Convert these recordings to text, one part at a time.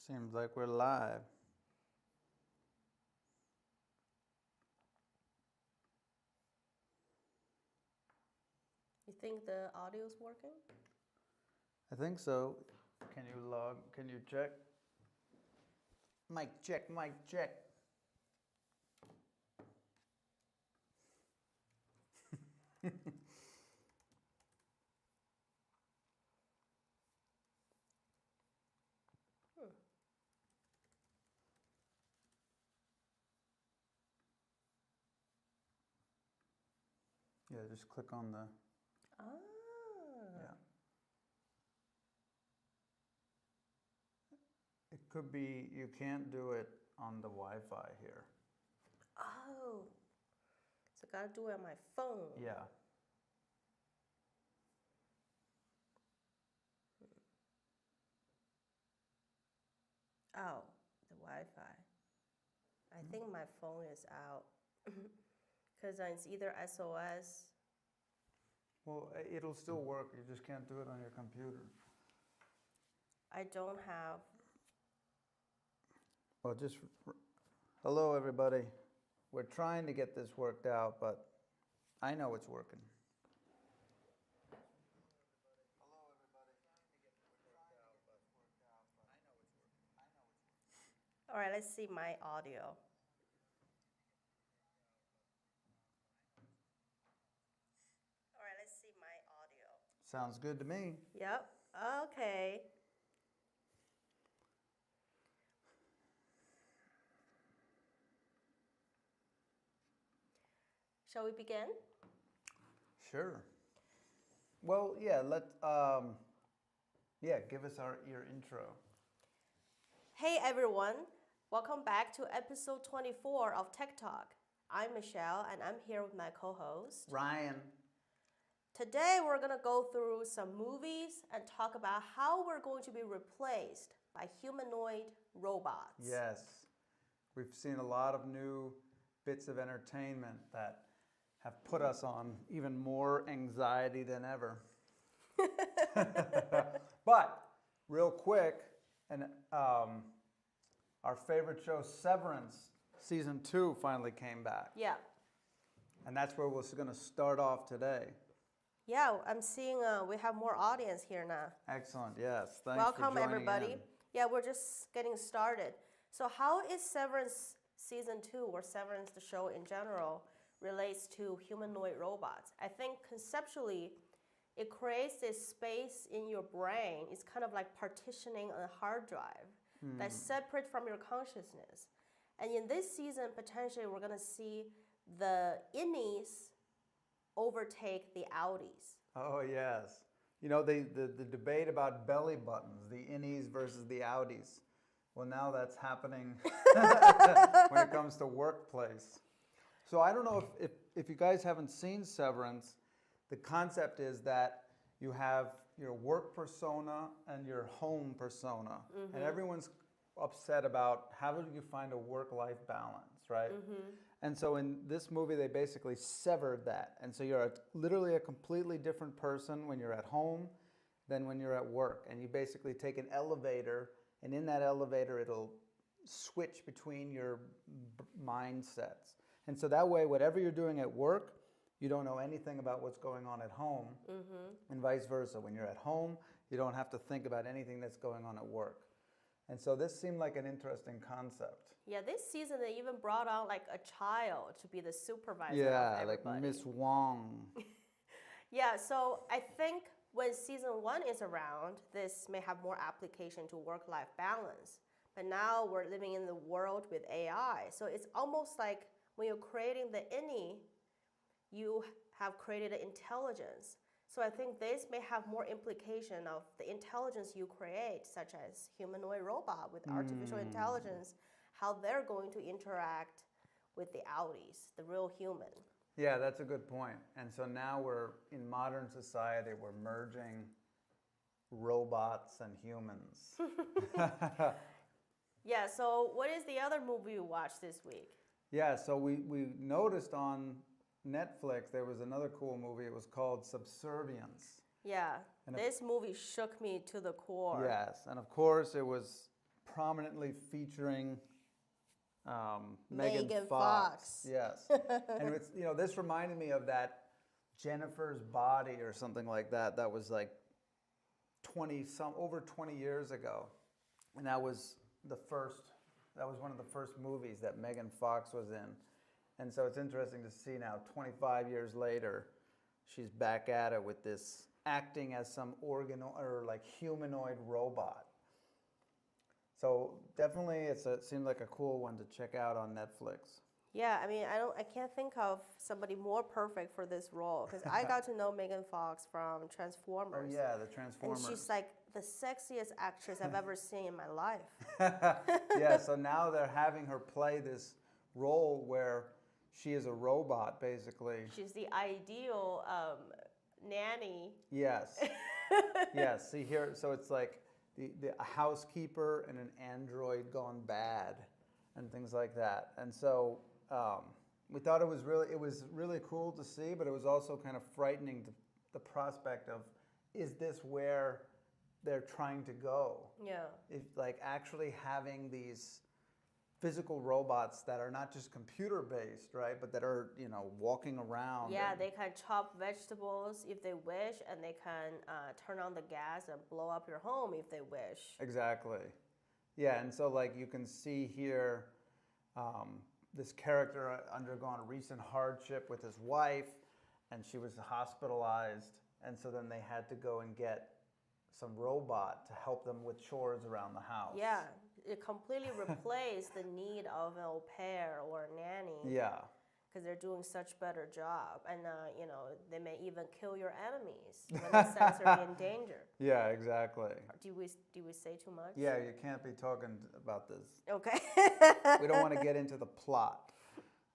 Seems like we're live. You think the audio's working? I think so. Can you check? Mic check, mic check. Yeah, just click on the... Ah. Yeah. It could be you can't do it on the Wi-Fi here. Oh. So gotta do it on my phone. Yeah. Oh, the Wi-Fi. I think my phone is out. Because it's either SOS. Well, it'll still work. You just can't do it on your computer. I don't have. Well, just... Hello, everybody. We're trying to get this worked out, but I know it's working. Hello, everybody. All right, let's see my audio. All right, let's see my audio. Sounds good to me. Yep. Okay. Shall we begin? Sure. Well, yeah, give us your intro. Hey everyone, welcome back to episode 24 of Tech Talk. I'm Michelle and I'm here with my co-host Ryan. Today we're going to go through some movies and talk about how we're going to be replaced by humanoid robots. Yes. We've seen a lot of new bits of entertainment that have put us on even more anxiety than ever. But real quick, our favorite show, Severance, season 2 finally came back. Yeah. And that's where we're going to start off today. Yeah, I'm seeing we have more audience here now. Excellent, yes. Thanks Welcome for joining everybody. in. Yeah, we're just getting started. So how is Severance season 2, or Severance the show in general, relates to humanoid robots? I think conceptually, it creates this space in your brain. It's kind of like partitioning a hard drive that's separate from your consciousness. And in this season, potentially, we're going to see the innies overtake the outies. Oh, yes. You know, the debate about belly buttons, the innies versus the outies. Well, now that's happening when it comes to workplace. So I don't know if you guys haven't seen Severance, the concept is that you have your work persona and your home persona. And everyone's upset about how do you find a work-life balance, right? And so in this movie, they basically severed that. And so you're literally a completely different person when you're at home than when you're at work. And you basically take an elevator, and in that elevator, it'll switch between your mindsets. And so that way, whatever you're doing at work, you don't know anything about what's going on at home, and vice versa. When you're at home, you don't have to think about anything that's going on at work. And so this seemed like an interesting concept. Yeah, this season they even brought out like a child to be the supervisor of Yeah, everybody. like Miss Wong. Yeah, so I think when season 1 is around, this may have more application to work-life balance. But now we're living in the world with AI. So it's almost like when you're creating the innie, you have created an intelligence. So I think this may have more implication of the intelligence you create, such as humanoid robot with artificial intelligence, how they're going to interact with the outies, the real human. Yeah, that's a good point. And so now we're, in modern society, we're merging robots and humans. Yeah, so what is the other movie you watched this week? Yeah, so we noticed on Netflix there was another cool movie. It was called Subservience. Yeah, this movie shook me to the core. Yes, and of course it was prominently featuring Megan Megan Fox. Fox. Yes. And it's, this reminded me of that Jennifer's Body or something like that. That was like over 20 years ago. And that was one of the first movies that Megan Fox was in. And so it's interesting to see now, 25 years later, she's back at it with this acting as some humanoid robot. So definitely, it seemed like a cool one to check out on Netflix. Yeah, I mean, I can't think of somebody more perfect for this role because I got to know Megan Fox from Transformers. Oh yeah, the Transformers. And she's like the sexiest actress I've ever seen in my life. Yeah, so now they're having her play this role where she is a robot, basically. She's the ideal nanny. Yes. Yes. See here, so it's like a housekeeper and an android gone bad, and things like that. And so we thought it was really cool to see, but it was also kind of frightening the prospect of, is this where they're trying to go? Yeah. If like actually having these physical robots that are not just computer based, right, but that are walking around. Yeah, they can chop vegetables if they wish, and they can turn on the gas and blow up your home if they wish. Exactly. Yeah, and so like you can see here, this character undergone a recent hardship with his wife, and she was hospitalized, and so then they had to go and get some robot to help them with chores around the house. Yeah, it completely replaced the need of an au pair or a nanny. Yeah. Because they're doing such better job, and they may even kill your enemies when they sense they're in danger. Yeah, exactly. Do we say too much? Yeah, you can't be talking about this. Okay. We don't want to get into the plot.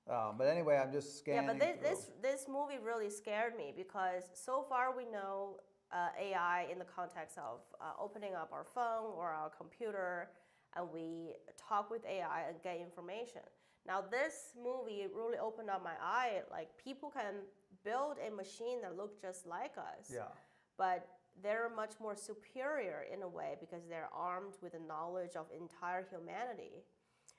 But anyway, I'm just scanning. Yeah, but this movie really scared me because so far we know AI in the context of opening up our phone or our computer, and we talk with AI and get information. Now this movie really opened up my eye. Like, people can build a machine that looks just like us. Yeah. But they're much more superior in a way because they're armed with the knowledge of entire humanity.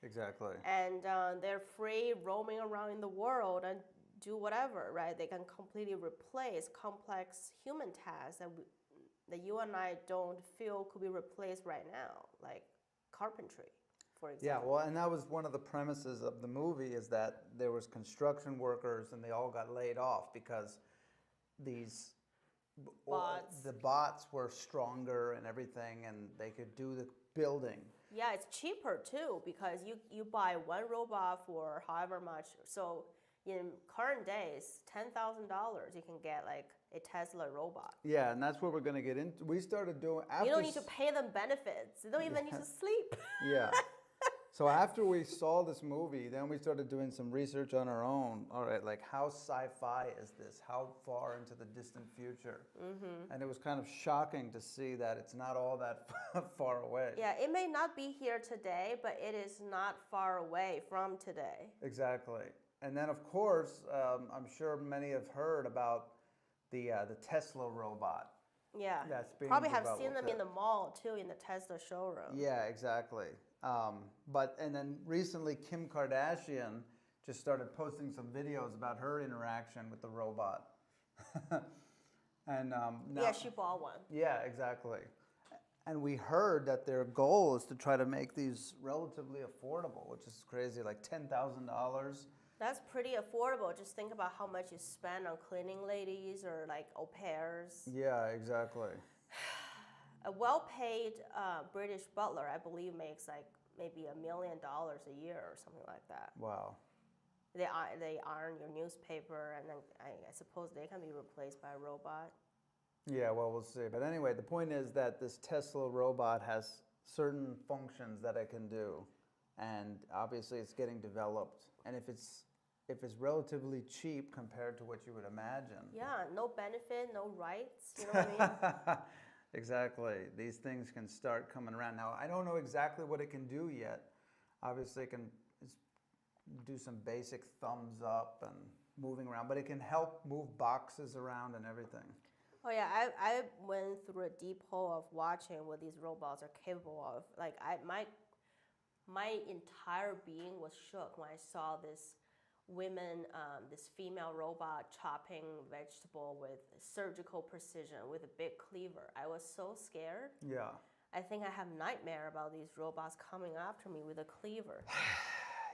Exactly. And they're free roaming around in the world and do whatever, right? They can completely replace complex human tasks that you and I don't feel could be replaced right now, like carpentry, for example. Yeah, well, and that was one of the premises of the movie, is that there was construction workers and they all got laid off because these the bots were stronger and everything, and they could do the building. Yeah, it's cheaper too because you buy one robot for however much. So in current days, $10,000 you can get like a Tesla robot. Yeah, and that's what we're going to get into. We started doing after. You don't need to pay them benefits. You don't even need to sleep. Yeah. So after we saw this movie, then we started doing some research on our own. All right, like how sci-fi is this? How far into the distant future? Mm-hmm. And it was kind of shocking to see that it's not all that far away. Yeah, it may not be here today, but it is not far away from today. Exactly. And then, of course, I'm sure many have heard about the Tesla robot. Yeah, that's being probably have developed. seen them in the mall too, in the Tesla showroom. Yeah, exactly. And then recently, Kim Kardashian just started posting some videos about her interaction with the robot. And now, yeah, she bought one. Yeah, exactly. And we heard that their goal is to try to make these relatively affordable, which is crazy, like $10,000. That's pretty affordable. Just think about how much you spend on cleaning ladies or like au pairs. Yeah, exactly. A well-paid British butler, I believe, makes like maybe $1 million a year or something like that. Wow. They iron your newspaper, and then I suppose they can be replaced by a robot. Yeah, well, we'll see. But anyway, the point is that this Tesla robot has certain functions that it can do, and obviously it's getting developed. And if it's relatively cheap compared to what you would imagine. Yeah, no benefit, no rights. You know what I mean? Exactly. These things can start coming around. Now, I don't know exactly what it can do yet. Obviously, it can do some basic thumbs up and moving around, but it can help move boxes around and everything. Oh yeah, I went through a deep hole of watching what these robots are capable of. Like my my entire being was shook when I saw this this female robot chopping vegetable with surgical precision with a big cleaver. I was so scared. Yeah. I think I have nightmare about these robots coming after me with a cleaver.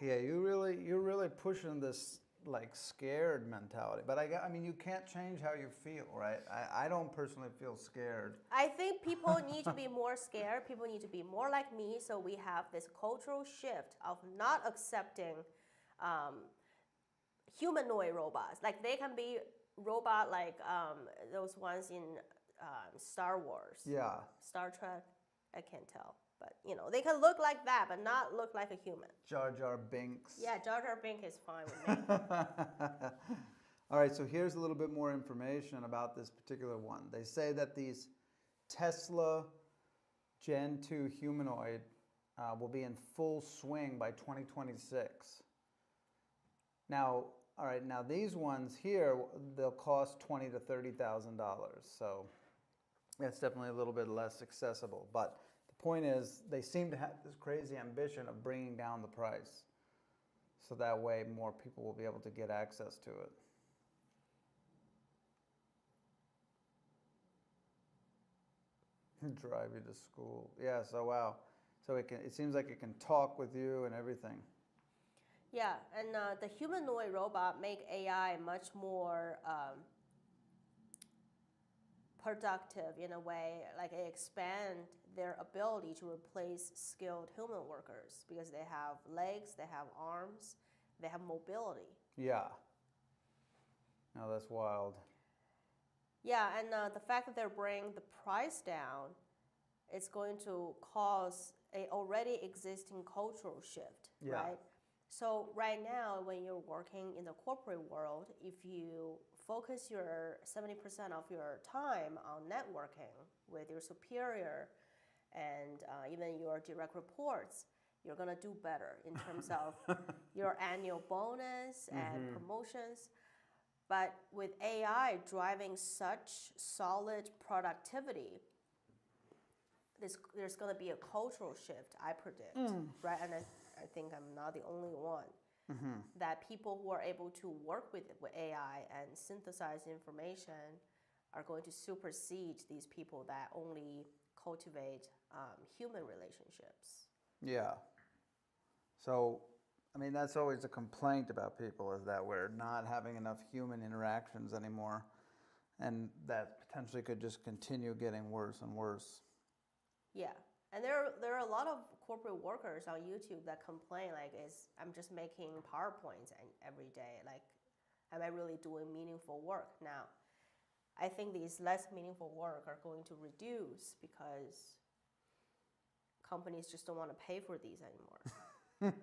Yeah, you're really pushing this like scared mentality. But I mean, you can't change how you feel, right? I don't personally feel scared. I think people need to be more scared. People need to be more like me. So we have this cultural shift of not accepting humanoid robots. Like they can be robot like those ones in Star Wars. Yeah. Star Trek. I can't tell. But, they can look like that, but not look like a human. Jar Jar Binks. Yeah, Jar Jar Binks is fine with me. All right, so here's a little bit more information about this particular one. They say that these Tesla Gen 2 humanoid will be in full swing by 2026. Now, all right, now these ones here, they'll cost $20,000 to $30,000. So that's definitely a little bit less accessible. But the point is, they seem to have this crazy ambition of bringing down the price. So that way more people will be able to get access to it. Drive you to school. Yeah, so wow. So it seems like it can talk with you and everything. Yeah, and the humanoid robot make AI much more productive in a way, like it expand their ability to replace skilled human workers because they have legs, they have arms, they have mobility. Yeah. No, that's wild. Yeah, and the fact that they're bringing the price down, it's going to cause a already existing cultural shift, right? So right now, when you're working in the corporate world, if you focus your 70% of your time on networking with your superior and even your direct reports, you're going to do better in terms of your annual bonus and promotions. But with AI driving such solid productivity, there's going to be a cultural shift, I predict, right? And I think I'm not the only one. That people who are able to work with AI and synthesize information are going to supersede these people that only cultivate human relationships. Yeah. So, I mean, that's always a complaint about people, is that we're not having enough human interactions anymore. And that potentially could just continue getting worse and worse. Yeah. And there are a lot of corporate workers on YouTube that complain, like, I'm just making PowerPoints every day. Like, am I really doing meaningful work? Now, I think these less meaningful work are going to reduce because companies just don't want to pay for these anymore.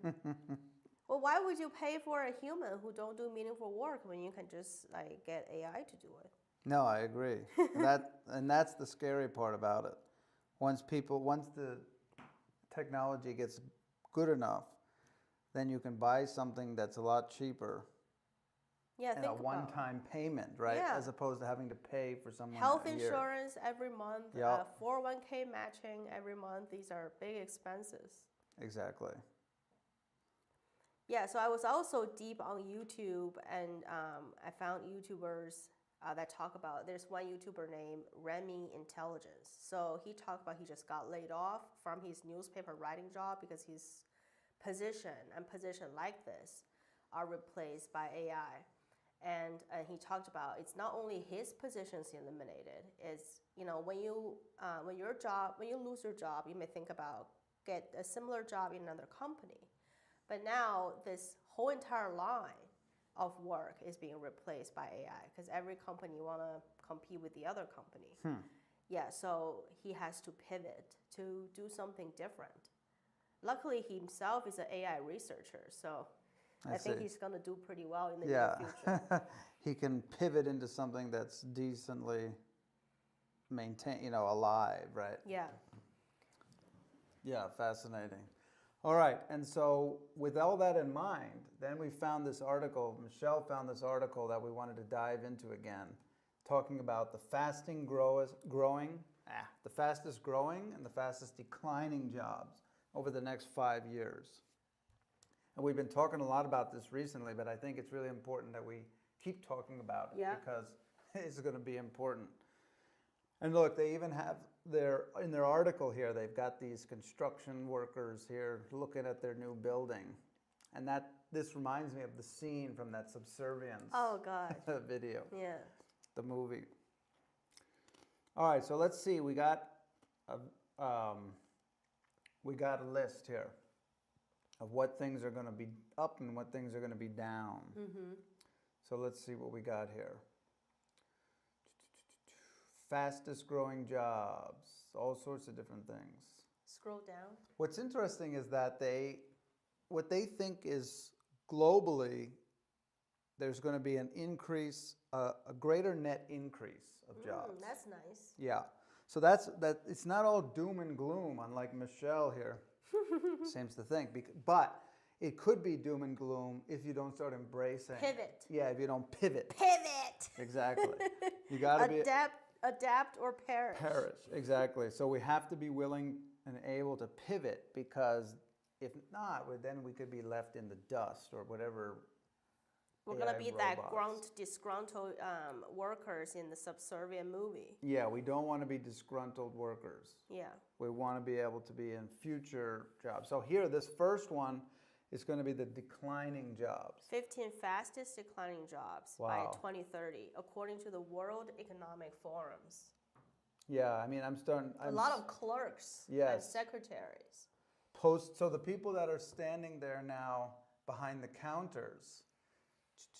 Well, why would you pay for a human who don't do meaningful work when you can just like get AI to do it? No, I agree. And that's the scary part about it. Once the technology gets good enough, then you can buy something that's a lot cheaper. Yeah, and a one-time payment, right? Yeah. As opposed to having to pay for someone health a year. Insurance every month, Yep. 401k matching every month. These are big expenses. Exactly. Yeah, so I was also deep on YouTube, and I found YouTubers that talk about. There's one YouTuber named Remy Intelligence. So he talked about he just got laid off from his newspaper writing job because his position like this are replaced by AI. And he talked about it's not only his positions eliminated. It's when you lose your job, you may think about get a similar job in another company, but now this whole entire line of work is being replaced by AI because every company want to compete with the other company. Yeah, so he has to pivot to do something different. Luckily, he himself is an AI researcher, so. I think he's going to do pretty well in the near future. He can pivot into something that's decently alive, right? Yeah. Yeah, fascinating. All right, and so with all that in mind, then we found this article, Michelle found this article that we wanted to dive into again, talking about the fastest growing and the fastest declining jobs. over the next 5 years. And we've been talking a lot about this recently, but I think it's really important that we keep talking about it because it's going to be important. And look, they even have in their article here, they've got these construction workers here looking at their new building. And this reminds me of the scene from that Subservience video. Yeah. The movie. All right, so let's see. We got a list here of what things are going to be up and what things are going to be down. So let's see what we got here. Fastest growing jobs, all sorts of different things. Scroll down. What's interesting is that what they think is globally, there's going to be an increase, a greater net increase of jobs. That's nice. Yeah. So that it's not all doom and gloom, unlike Michelle here seems to think. But it could be doom and gloom if you don't start embracing. Pivot. Yeah, if you don't pivot. Pivot. Exactly. You got to be adapt or perish. Perish. Exactly. So we have to be willing and able to pivot, because if not, then we could be left in the dust or whatever. We're going to be that disgruntled workers in the Subservient movie. Yeah, we don't want to be disgruntled workers. Yeah. We want to be able to be in future jobs. So here, this first one is going to be the declining jobs. 15 fastest declining jobs by 2030, according to the World Economic Forums. Yeah, I mean, a lot of clerks and secretaries. So the people that are standing there now behind the counters,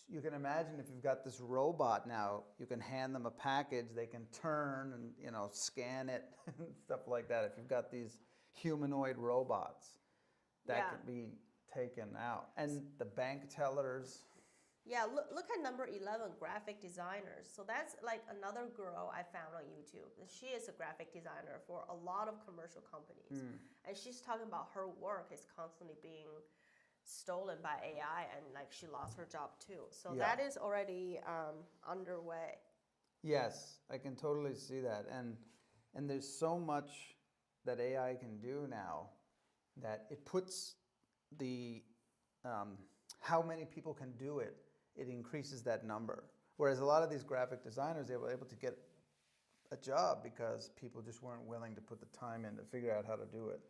you can imagine if you've got this robot now, you can hand them a package, they can turn and scan it and stuff like that. If you've got these humanoid robots, that could be taken out. And the bank tellers. Yeah, look at number 11, graphic designers. So that's like another girl I found on YouTube. She is a graphic designer for a lot of commercial companies. And she's talking about her work is constantly being stolen by AI, and like she lost her job too. So that is already underway. Yes, I can totally see that. And there's so much that AI can do now that it puts the how many people can do it, it increases that number. Whereas a lot of these graphic designers, they were able to get a job because people just weren't willing to put the time in to figure out how to do it.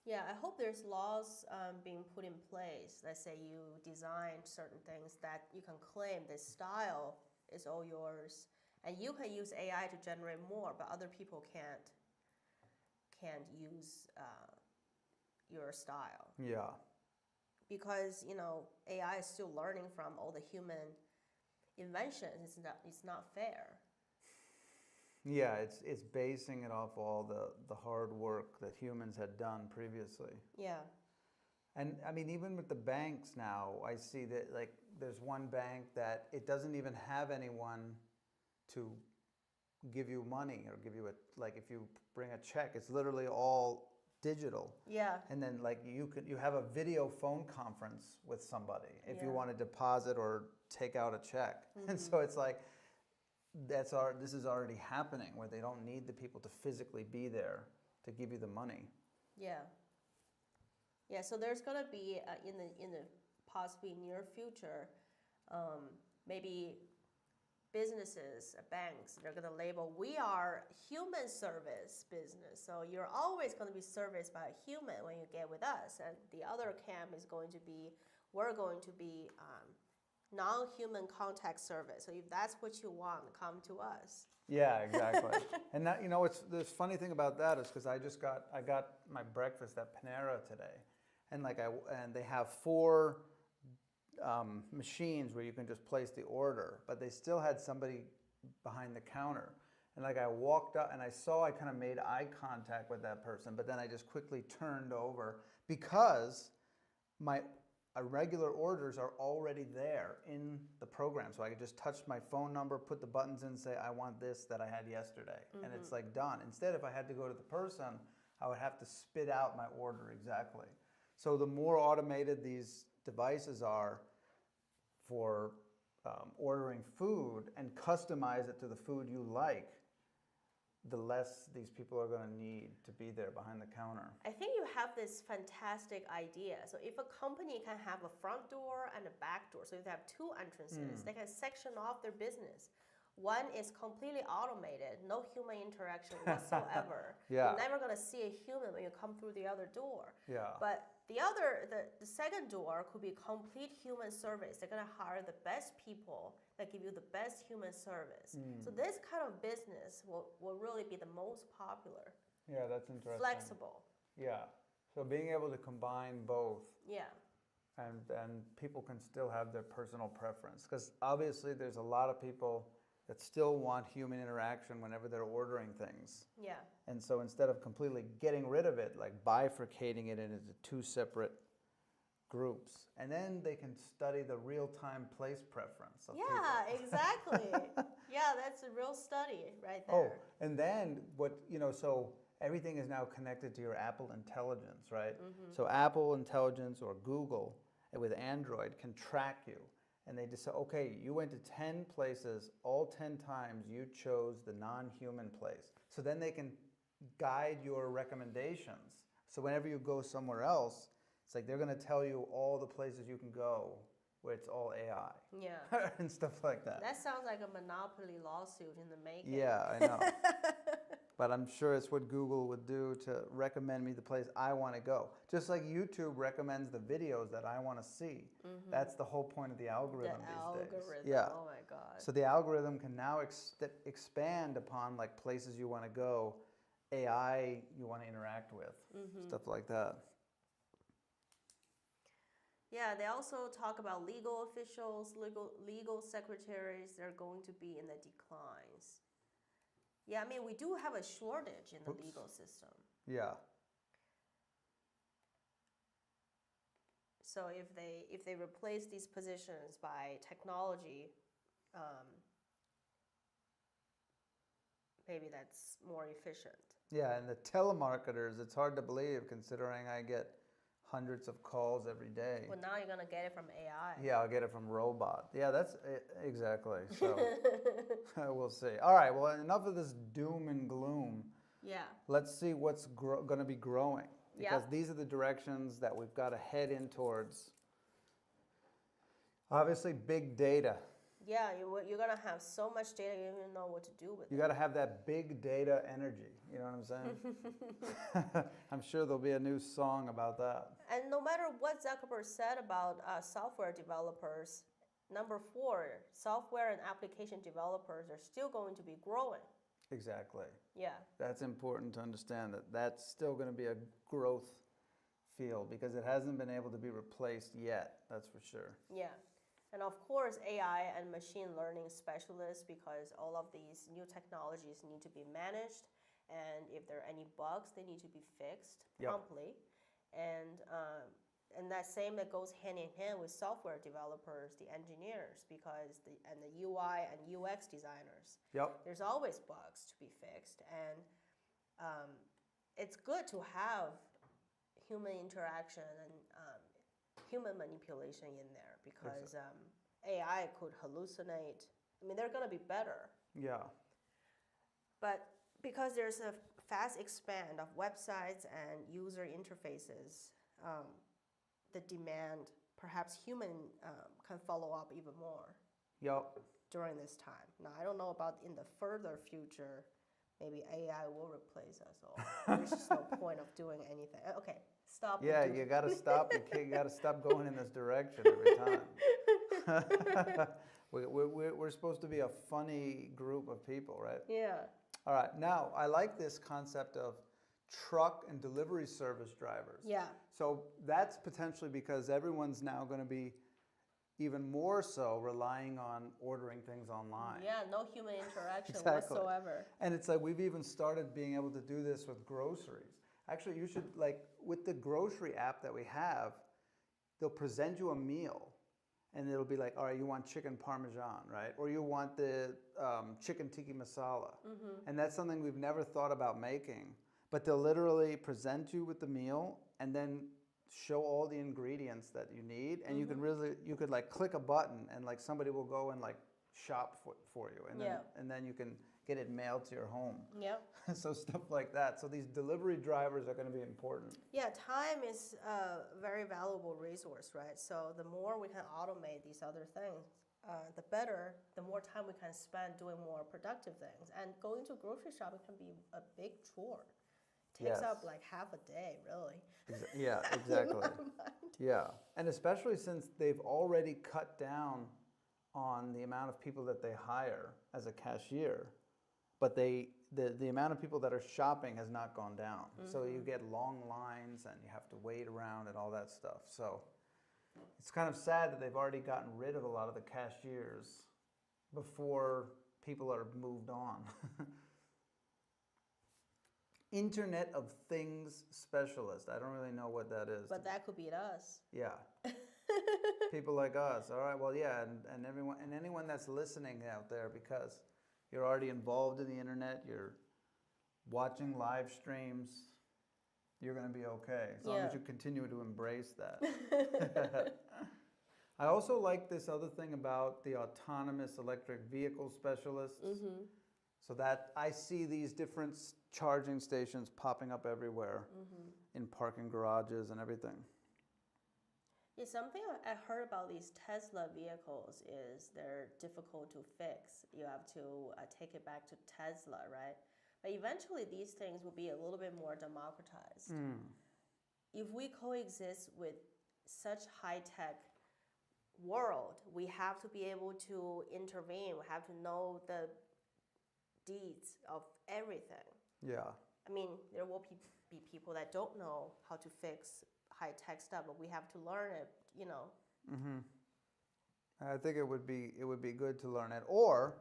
Yeah, I hope there's laws being put in place. Let's say you design certain things that you can claim this style is all yours, and you can use AI to generate more, but other people can't use your style. Yeah. Because AI is still learning from all the human inventions. It's not fair. Yeah, it's basing it off all the hard work that humans had done previously. Yeah. And I mean, even with the banks now, I see that like there's one bank that it doesn't even have anyone to give you money or give you if you bring a check, it's literally all digital. Yeah. And then like you have a video phone conference with somebody if you want to deposit or take out a check. And so it's like this is already happening where they don't need the people to physically be there to give you the money. Yeah. Yeah, so there's going to be in the possibly near future, maybe businesses, banks, they're going to label, we are human service business. So you're always going to be serviced by a human when you get with us. And the other camp is going to be, we're going to be non-human contact service. So if that's what you want, come to us. Yeah, exactly. And that, the funny thing about that is because I got my breakfast at Panera today, and and they have 4 machines where you can just place the order, but they still had somebody behind the counter. And I walked up and I kind of made eye contact with that person, but then I just quickly turned over because my regular orders are already there in the program. So I could just touch my phone number, put the buttons in, say, I want this that I had yesterday. And it's like done. Instead, if I had to go to the person, I would have to spit out my order exactly. So the more automated these devices are for ordering food and customize it to the food you like, the less these people are going to need to be there behind the counter. I think you have this fantastic idea. So if a company can have a front door and a back door, so if they have two entrances, they can section off their business. One is completely automated, no human interaction whatsoever. Yeah. You're never going to see a human when you come through the other door. Yeah. But the second door could be complete human service. They're going to hire the best people that give you the best human service. So this kind of business will really be the most popular. Yeah, that's interesting. Flexible. Yeah. So being able to combine both. Yeah. And people can still have their personal preference. Because obviously there's a lot of people that still want human interaction whenever they're ordering things. Yeah. And so instead of completely getting rid of it, like bifurcating it into two separate groups, and then they can study the real-time place preference of people. Yeah, exactly. Yeah, that's a real study right there. Oh, and then so everything is now connected to your Apple Intelligence, right? So Apple Intelligence or Google with Android can track you. And they just say, okay, you went to 10 places, all 10 times you chose the non-human place. So then they can guide your recommendations. So whenever you go somewhere else, it's like they're going to tell you all the places you can go where it's all AI. Yeah. And stuff like that. That sounds like a monopoly lawsuit in the making. Yeah, I know. But I'm sure it's what Google would do to recommend me the place I want to go. Just like YouTube recommends the videos that I want to see. That's the whole point of the algorithm these days. Yeah. Oh my God. So the algorithm can now expand upon like places you want to go, AI you want to interact with, stuff like that. Yeah, they also talk about legal officials, legal secretaries. They're going to be in the declines. Yeah, I mean, we do have a shortage in the legal system. Yeah. So if they replace these positions by technology, maybe that's more efficient. Yeah, and the telemarketers, it's hard to believe considering I get hundreds of calls every day. Well, now you're going to get it from AI. Yeah, I'll get it from robot. Yeah, that's exactly. So we'll see. All right, well, enough of this doom and gloom. Yeah. Let's see what's going to be growing. Because Yeah. these are the directions that we've got to head in towards. Obviously, big data. Yeah, you're going to have so much data you don't even know what to do with it. You got to have that big data energy. You know what I'm saying? I'm sure there'll be a new song about that. And no matter what Zuckerberg said about software developers, number 4, software and application developers are still going to be growing. Exactly. Yeah. That's important to understand that that's still going to be a growth field because it hasn't been able to be replaced yet. That's for sure. Yeah. And of course, AI and machine learning specialists, because all of these new technologies need to be managed. And if there are any bugs, they need to be fixed promptly. And that same that goes hand in hand with software developers, the engineers, because the UI and UX designers. Yep. There's always bugs to be fixed. And it's good to have human interaction and human manipulation in there because AI could hallucinate. I mean, they're going to be better. Yeah. But because there's a fast expand of websites and user interfaces, the demand, perhaps human can follow up even more Yep. during this time. Now, I don't know about in the further future, maybe AI will replace us all. There's just no point of doing anything. Okay, stop. Yeah, you got to stop. You got to stop going in this direction every time. We're supposed to be a funny group of people, right? Yeah. All right. Now, I like this concept of truck and delivery service drivers. Yeah. So that's potentially because everyone's now going to be even more so relying on ordering things online. Yeah, no human interaction Exactly. whatsoever. And it's like we've even started being able to do this with groceries. Actually, you should, like, with the grocery app that we have, they'll present you a meal. And it'll be like, all right, you want chicken parmesan, right? Or you want the chicken tikka masala. And that's something we've never thought about making. But they'll literally present you with the meal and then show all the ingredients that you need. And you could like click a button and like somebody will go and like shop for you. And then you can get it mailed to your home. Yeah. So stuff like that. So these delivery drivers are going to be important. Yeah, time is a very valuable resource, right? So the more we can automate these other things, the better, the more time we can spend doing more productive things. And going to grocery shopping can be a big chore. Takes Yes. up like half a day, really. Yeah, exactly. Yeah, and especially since they've already cut down on the amount of people that they hire as a cashier, but the amount of people that are shopping has not gone down. So you get long lines and you have to wait around and all that stuff. So it's kind of sad that they've already gotten rid of a lot of the cashiers before people are moved on. Internet of Things specialist. I don't really know what that is. But that could be us. Yeah. People like us. All right. Well, yeah, and everyone and anyone that's listening out there, because you're already involved in the internet, you're watching live streams, you're going to be okay as long as you continue to embrace that. I also like this other thing about the autonomous electric vehicle specialists. So that I see these different charging stations popping up everywhere in parking garages and everything. Yeah, something I heard about these Tesla vehicles is they're difficult to fix. You have to take it back to Tesla, right? But eventually these things will be a little bit more democratized. If we coexist with such high-tech world, we have to be able to intervene. We have to know the deeds of everything. Yeah. I mean, there will be people that don't know how to fix high-tech stuff, but we have to learn it, you know. I think it would be good to learn it, or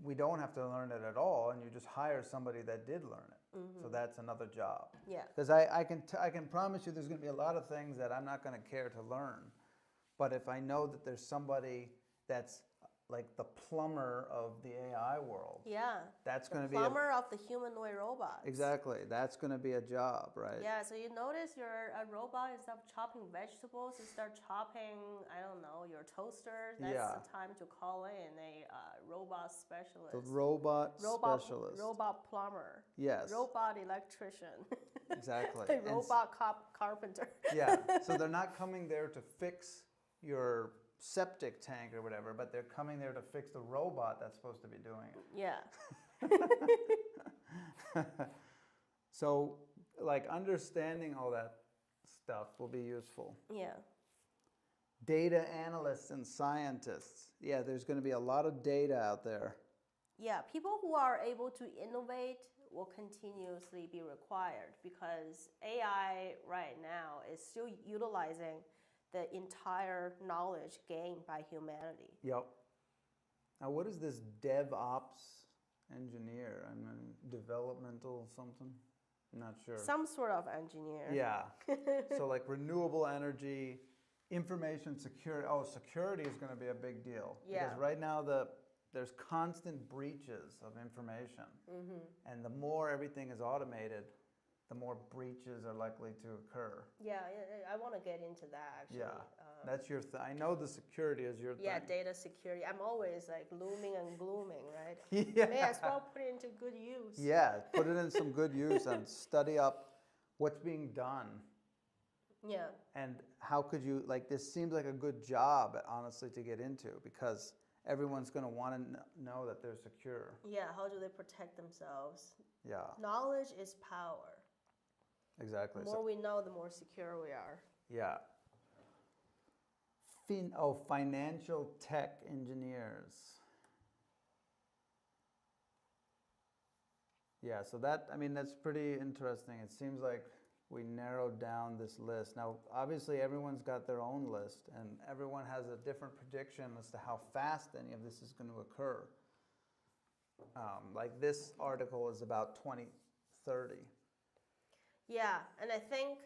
we don't have to learn it at all, and you just hire somebody that did learn it. So that's another job. Yeah. Because I can promise you there's going to be a lot of things that I'm not going to care to learn, but if I know that there's somebody that's like the plumber of the AI world. Yeah. That's going to be the plumber of the humanoid robots. Exactly. That's going to be a job, right? Yeah. So you notice a robot, instead of chopping vegetables, you start chopping, I don't know, your toaster. That's the time to call in a robot specialist. The robot specialist. Robot plumber. Yes. Robot electrician. Exactly. Robot carpenter. Yeah. So they're not coming there to fix your septic tank or whatever, but they're coming there to fix the robot that's supposed to be doing it. Yeah. So, like, understanding all that stuff will be useful. Yeah. Data analysts and scientists. Yeah, there's going to be a lot of data out there. Yeah, people who are able to innovate will continuously be required because AI right now is still utilizing the entire knowledge gained by humanity. Yep. Now, what is this DevOps engineer? I mean, developmental something? I'm not sure. Some sort of engineer. Yeah. So, like renewable energy, information security. Oh, security is going to be a big deal. Yeah. Because right now there's constant breaches of information. And the more everything is automated, the more breaches are likely to occur. Yeah, I want to get into that actually. Yeah, that's your thing. I know the security is your thing. Yeah, data security. I'm always like looming and glooming, right? Yeah. May as well put it into good use. Yeah, put it in some good use and study up what's being done. Yeah. And how could you, like, this seems like a good job, honestly, to get into because everyone's going to want to know that they're secure. Yeah, how do they protect themselves? Yeah. Knowledge is power. Exactly. The more we know, the more secure we are. Yeah. Financial tech engineers. Yeah, so that's pretty interesting. It seems like we narrowed down this list. Now, obviously, everyone's got their own list, and everyone has a different prediction as to how fast any of this is going to occur. Like this article is about 2030. Yeah, and I think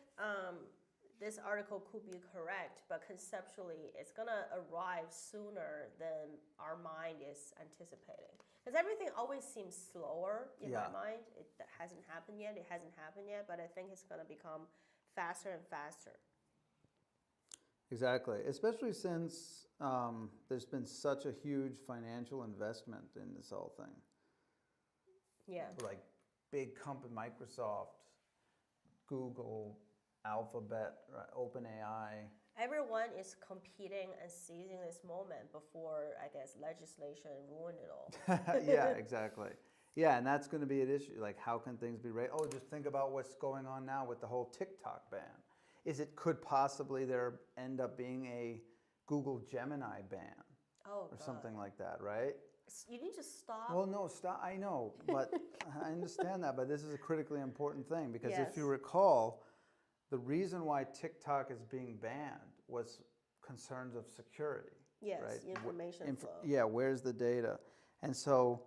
this article could be correct, but conceptually, it's going to arrive sooner than our mind is anticipating. Because everything always seems slower in my mind. It hasn't happened yet, but I think it's going to become faster and faster. Exactly, especially since there's been such a huge financial investment in this whole thing. Yeah. Like big company, Microsoft, Google, Alphabet, right, OpenAI. Everyone is competing and seizing this moment before, I guess, legislation ruined it all. Yeah, exactly. Yeah, and that's going to be an issue. Like, how can things be raised? Oh, just think about what's going on now with the whole TikTok ban. Could possibly there end up being a Google Gemini ban Oh, or God. something like that, right? You need to stop. Well, no, stop. I know, but I understand that. But this is a critically important thing because Yes. if you recall, the reason why TikTok is being banned was concerns of security. Yes, right? information flow. Yeah, where's the data? And so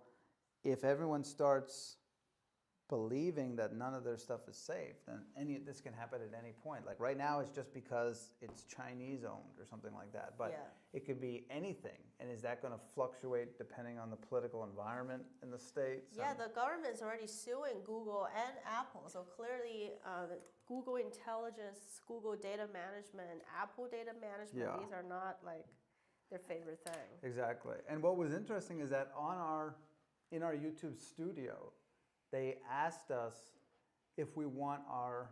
if everyone starts believing that none of their stuff is safe, then this can happen at any point. Like right now, it's just because it's Chinese owned or something like that. But Yeah. it could be anything. And is that going to fluctuate depending on the political environment in the states? Yeah, the government is already suing Google and Apple. So clearly, Google intelligence, Google data management, Apple data management, these are not like their favorite thing. Exactly. And what was interesting is that in our YouTube studio, they asked us if we want our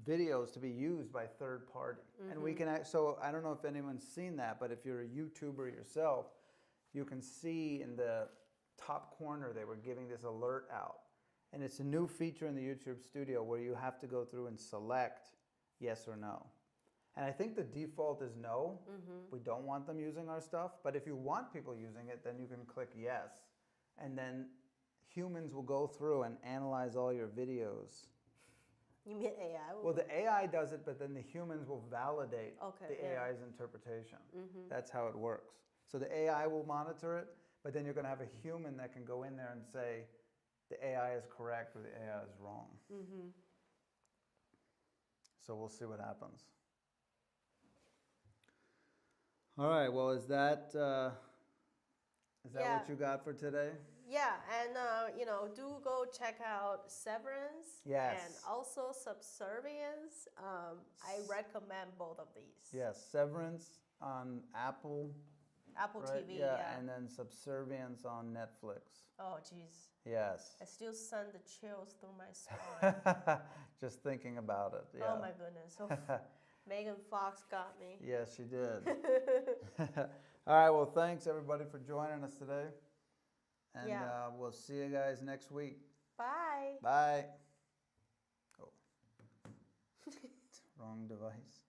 videos to be used by third party. And we can, so I don't know if anyone's seen that, but if you're a YouTuber yourself, you can see in the top corner they were giving this alert out. And it's a new feature in the YouTube studio where you have to go through and select yes or no. And I think the default is no. We don't want them using our stuff. But if you want people using it, then you can click yes. And then humans will go through and analyze all your videos. You mean AI? Well, the AI does it, but then the humans will validate the yeah. AI's interpretation. That's how it works. So the AI will monitor it, but then you're going to have a human that can go in there and say the AI is correct or the AI is wrong. So we'll see what happens. All right. Well, is that what you got for today? Yeah, and do go check out Severance. Yes. And also Subservience. I recommend both of these. Yes, Severance on Apple. Apple right? TV. Yeah, Yeah. and then Subservience on Netflix. Oh, jeez. Yes. I still send the chills through my spine. Just thinking about it. Yeah. Oh my goodness. So Megan Fox got me. Yes, she did. All right. Well, thanks everybody for joining us today. And we'll see you guys next week. Bye. Bye. Oh. Wrong device.